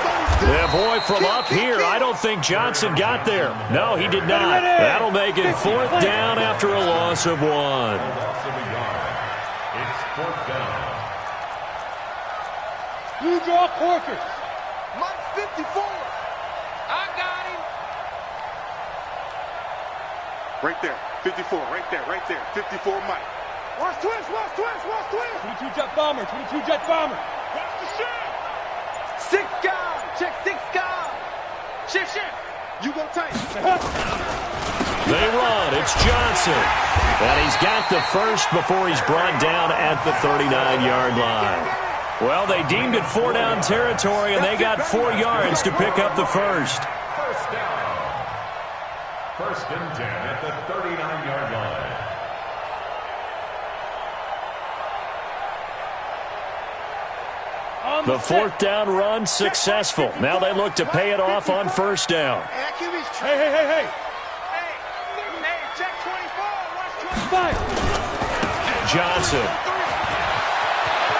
Yeah, boy, from up here, I don't think Johnson got there. No, he did not. That'll make it 4th down after a loss of 1. It's 4th down. You draw Corker. Mike 54. I got him. Right there. 54, right there. 54 Mike. Watch twist. 22 jet bomber. Watch the shit. 6 guard. Check 6 guard. Shift. You go tight. They run. It's Johnson. And he's got the first before he's brought down at the 39-yard line. Well, they deemed it 4-down territory, and they got 4 yards to pick up the first. First down. 1st and 10 at the 39-yard line. The 4th down run successful. Now they look to pay it off on 1st down. Hey. Hey, check 24. Watch 25. Johnson.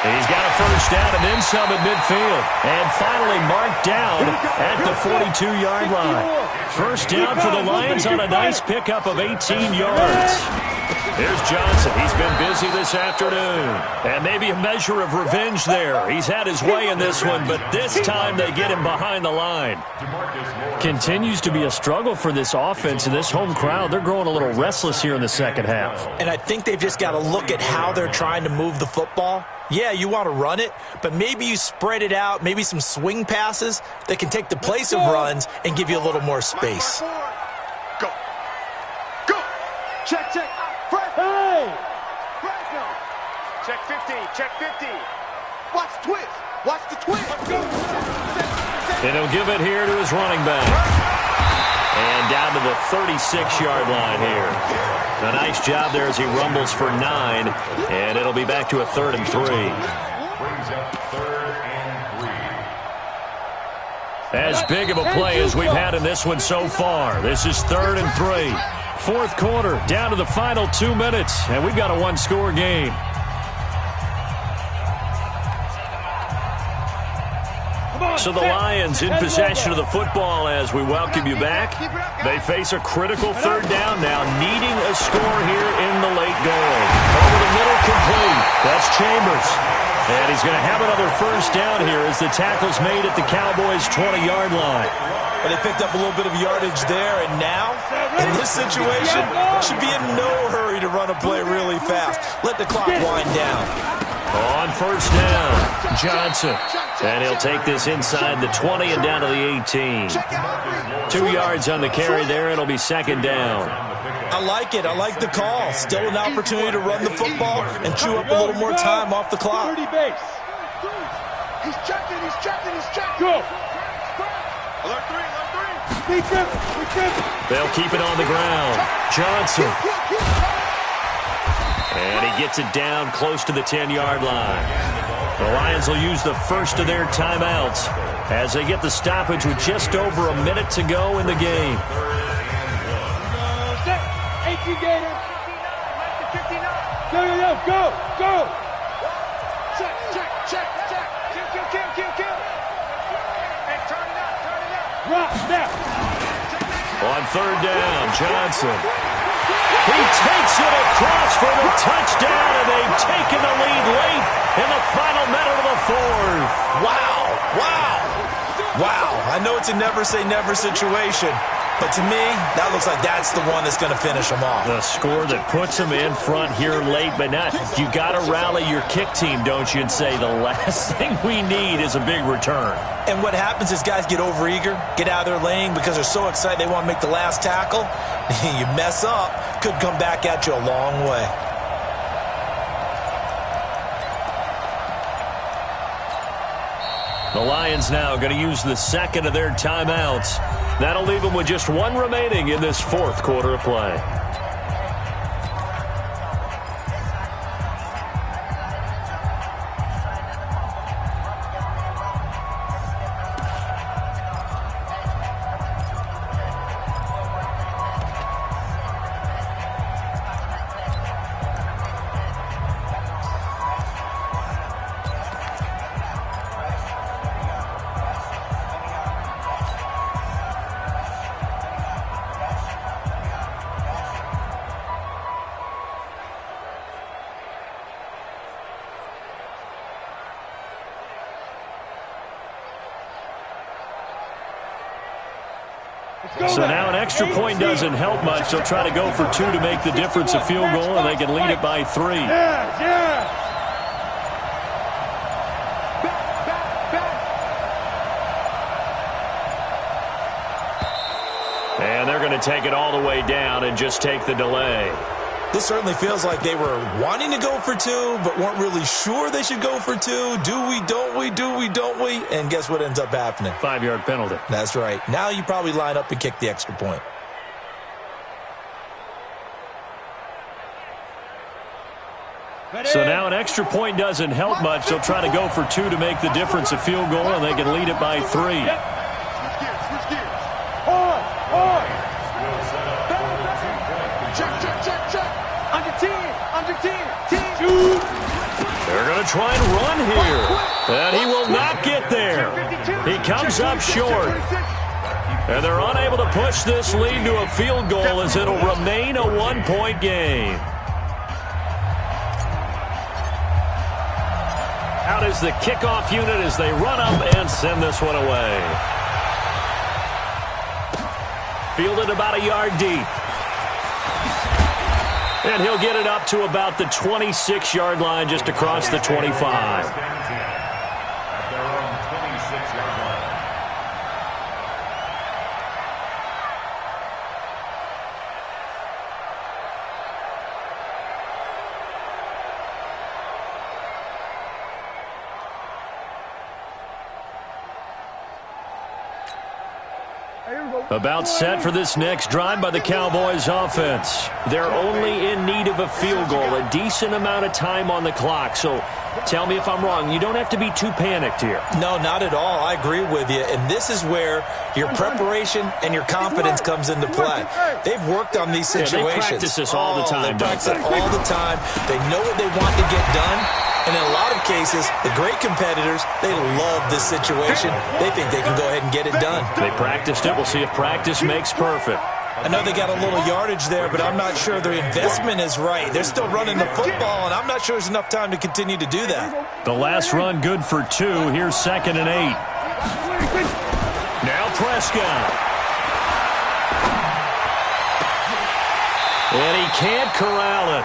He's got a 1st down and then some at midfield. And finally marked down at the 42-yard line. 1st down for the Lions on a nice pickup of 18 yards. Here's Johnson. He's been busy this afternoon. And maybe a measure of revenge there. He's had his way in this one, but this time they get him behind the line. Continues to be a struggle for this offense and this home crowd. They're growing a little restless here in the 2nd half. And I think they've just got to look at how they're trying to move the football. Yeah, you want to run it, but maybe you spread it out, maybe some swing passes that can take the place of runs and give you a little more space. Go. Check. Hey! Check 50. Watch the twist. And he'll give it here to his running back. And down to the 36-yard line here. A nice job there as he rumbles for 9. And it'll be back to a 3rd and 3. Brings up 3rd and 3. As big of a play as we've had in this one so far. This is 3rd and 3. 4th quarter, down to the final 2 minutes. And we've got a 1-score game. So the Lions in possession of the football as we welcome you back. They face a critical 3rd down now, needing a score here in the late going. Over the middle, complete. That's Chambers. And he's going to have another 1st down here as the tackle's made at the Cowboys' 20-yard line. But they picked up a little bit of yardage there, and now, in this situation, should be in no hurry to run a play really fast. Let the clock wind down. On 1st down, Johnson. And he'll take this inside the 20 and down to the 18. 2 yards on the carry there. It'll be 2nd down. I like it. I like the call. Still an opportunity to run the football and chew up a little more time off the clock. He's checking, he's checking, he's checking. Go. Alert three, alert three. Be tripping, be tripping. They'll keep it on the ground. Johnson. And he gets it down close to the 10-yard line. The Lions will use the first of their timeouts as they get the stoppage with just over a minute to go in the game. 18 Gator. Go. Check. Kill. Hey, turn it up. Rock, snap. On third down, Johnson. He takes it across for the touchdown, and they've taken the lead late in the final minute of the fourth. Wow. I know it's a never-say-never situation, but to me, that looks like that's the one that's going to finish them off. The score that puts them in front here late, but not. You got to rally your kick team, don't you, and say the last thing we need is a big return. And what happens is guys get overeager, get out of their lane because they're so excited they want to make the last tackle. You mess up, could come back at you a long way. The Lions now going to use the second of their timeouts. That'll leave them with just one remaining in this fourth quarter of play. So now an extra point doesn't help much. They'll try to go for two to make the difference a field goal, and they can lead it by 3. And they're going to take it all the way down and just take the delay. This certainly feels like they were wanting to go for two, but weren't really sure they should go for two. Do we, don't we, do we, don't we? And guess what ends up happening? 5-yard penalty. That's right. Now you probably line up and kick the extra point. So now an extra point doesn't help much. They'll try to go for two to make the difference a field goal, and they can lead it by 3. They're going to try and run here. And he will not get there. He comes up short. And they're unable to push this lead to a field goal as it'll remain a 1-point game. Out is the kickoff unit as they run up and send this one away. Fielded about a yard deep. And he'll get it up to about the 26-yard line, just across the 25. About set for this next drive by the Cowboys offense. They're only in need of a field goal, a decent amount of time on the clock. So tell me if I'm wrong. You don't have to be too panicked here. No, not at all. I agree with you. And this is where your preparation and your confidence comes into play. They've worked on these situations. They practice this all the time. They practice it all the time. They know what they want to get done. And in a lot of cases, the great competitors, they love this situation. They think they can go ahead and get it done. They practiced it. We'll see if practice makes perfect. I know they got a little yardage there, but I'm not sure their investment is right. They're still running the football, and I'm not sure there's enough time to continue to do that. The last run good for 2. Here's 2nd and 8. Now Prescott. And he can't corral it.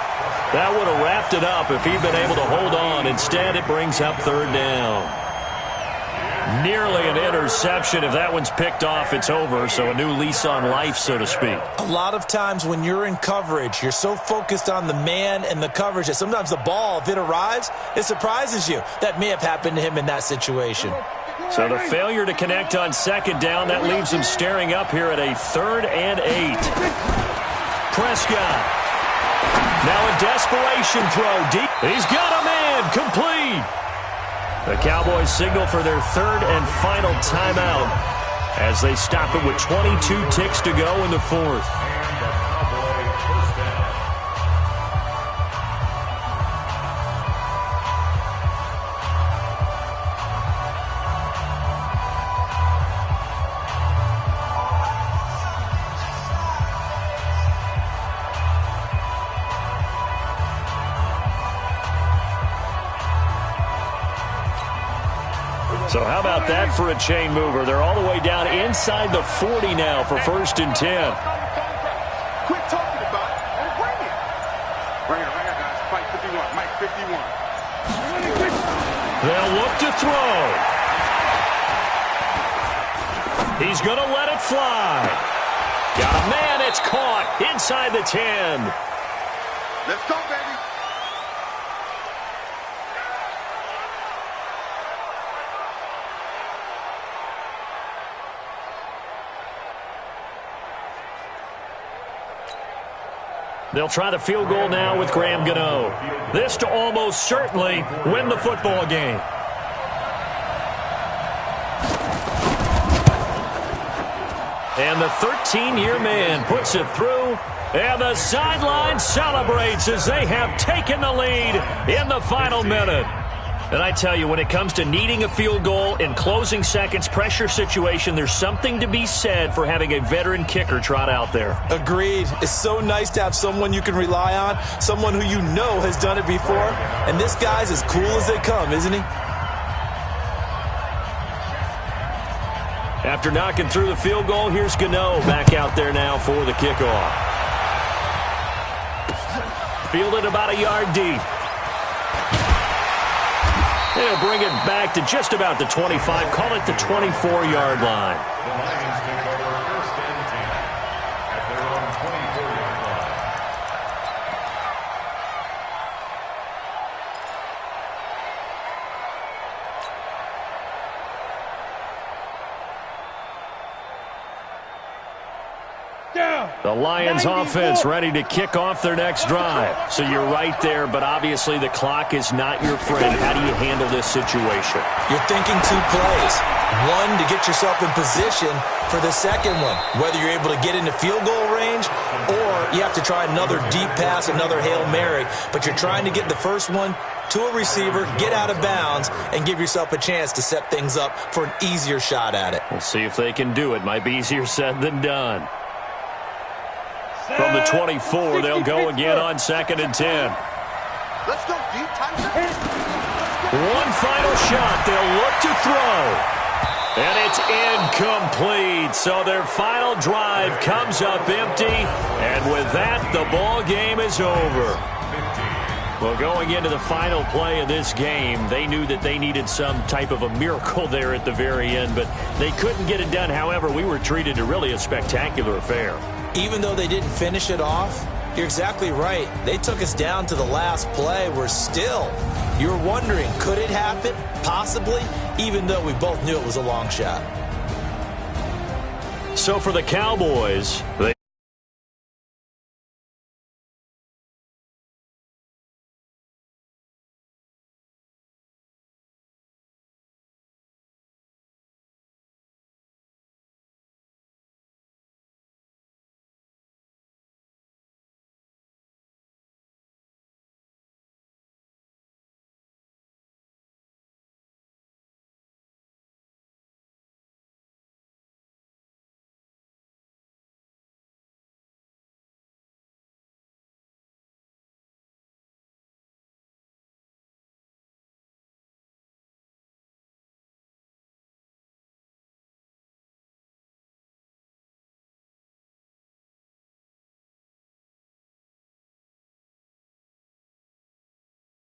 That would have wrapped it up if he'd been able to hold on. Instead, it brings up 3rd down. Nearly an interception. If that one's picked off, it's over. So a new lease on life, so to speak. A lot of times when you're in coverage, you're so focused on the man and the coverage that sometimes the ball, if it arrives, it surprises you. That may have happened to him in that situation. So the failure to connect on second down, that leaves him staring up here at a 3rd and 8. Prescott. Now a desperation throw deep. He's got a man. Complete. The Cowboys signal for their 3rd and final timeout as they stop it with 22 ticks to go in the 4th. So how about that for a chain mover? They're all the way down inside the 40 now for 1st and 10. Quit talking about it. Bring it. Bring it, guys. Fight 51. Mike 51. They'll look to throw. He's going to let it fly. Got a man. It's caught inside the 10. Let's go, baby. They'll try the field goal now with Graham Gano. This to almost certainly win the football game. And the 13-year man puts it through. And the sideline celebrates as they have taken the lead in the final minute. And I tell you, when it comes to needing a field goal in closing seconds, pressure situation, there's something to be said for having a veteran kicker trot out there. Agreed. It's so nice to have someone you can rely on, someone who you know has done it before. And this guy's as cool as they come, isn't he? After knocking through the field goal, here's Gano back out there now for the kickoff. Fielded about a yard deep. They'll bring it back to just about the 25. Call it the 24-yard line. The Lions take over 1st and 10 at their own 24-yard line. The Lions offense ready to kick off their next drive. So you're right there, but obviously the clock is not your friend. How do you handle this situation? You're thinking 2 plays. One, to get yourself in position for the second one, whether you're able to get into field goal range or you have to try another deep pass, another Hail Mary, but you're trying to get the first one to a receiver, get out of bounds, and give yourself a chance to set things up for an easier shot at it. We'll see if they can do it. Might be easier said than done. From the 24, they'll go again on 2nd and 10. Let's go deep, Tyson. One final shot. They'll look to throw. And it's incomplete. So their final drive comes up empty. And with that, the ball game is over. Well, going into the final play of this game, they knew that they needed some type of a miracle there at the very end, but they couldn't get it done. However, we were treated to really a spectacular affair. Even though they didn't finish it off, you're exactly right. They took us down to the last play. We're still, you're wondering, could it happen? Possibly, even though we both knew it was a long shot. So for the Cowboys, they